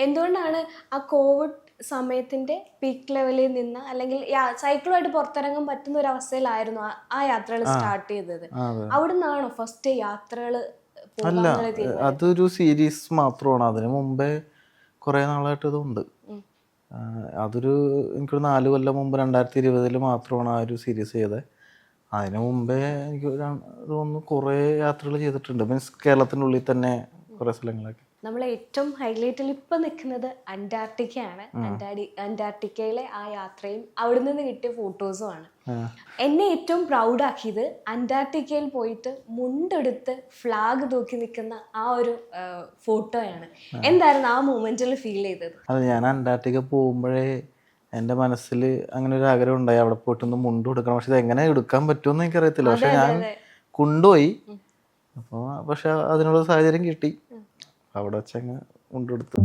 എന്തുകൊണ്ടാണ് ആ കോവിഡ് സമയത്തിന്റെ പീക്ക് ലെവലിൽ നിന്ന് അല്ലെങ്കിൽ സൈക്കിളുമായിട്ട് പുറത്തിറങ്ങാൻ പറ്റുന്ന ഒരു അവസ്ഥയിലായിരുന്നു ആ യാത്രകൾ സ്റ്റാർട്ട് ചെയ്തത്? അവിടെ നിന്നാണോ ഫസ്റ്റ് യാത്രകൾ അല്ല, അതൊരു സീരീസ് മാത്രമാണ്. അതിന് മുമ്പേ കുറെ നാളായിട്ട് ഇതുണ്ട്. അതൊരു എനിക്കൊരു 4 കൊല്ലം മുമ്പ് 2020 മാത്രമാണ് ആ ഒരു സീരീസ് ചെയ്തത്. അതിന് മുമ്പേ എനിക്ക് തോന്നുന്നു കുറേ യാത്രകൾ ചെയ്തിട്ടുണ്ട്. മീൻസ് കേരളത്തിനുള്ളിൽ തന്നെ കുറേ സ്ഥലങ്ങളൊക്കെ. നമ്മൾ ഏറ്റവും ഹൈലൈറ്റിൽ ഇപ്പം നിൽക്കുന്നത് അന്റാർട്ടിക്കയാണ്. അന്റാർട്ടിക്കയിലെ ആ യാത്രയും അവിടെ നിന്ന് കിട്ടിയ ഫോട്ടോസുമാണ്. എന്നെ ഏറ്റവും പ്രൗഡാക്കിയത് അന്റാർട്ടിക്കയിൽ പോയിട്ട് മുണ്ടെടുത്ത് ഫ്ലാഗ് തൂക്കി നിൽക്കുന്ന ആ ഒരു ഫോട്ടോയാണ്. എന്തായിരുന്നു ആ മൊമെന്റിൽ ഫീൽ ചെയ്തത്? അതെ, ഞാൻ അന്റാർട്ടിക്ക പോകുമ്പോഴേ എൻ്റെ മനസ്സിൽ അങ്ങനെ ഒരു ആഗ്രഹം ഉണ്ടായി, അവിടെ പോയിട്ടൊന്ന് മുണ്ട് കൊടുക്കണം. പക്ഷെ ഇത് എങ്ങനെ എടുക്കാൻ പറ്റുമെന്ന് എനിക്കറിയത്തില്ല. പക്ഷെ ഞാൻ കൊണ്ടുപോയി. അപ്പോൾ പക്ഷെ അതിനുള്ള സാഹചര്യം കിട്ടി. അവിടെ വെച്ചങ്ങ് മുണ്ടെടുത്തു.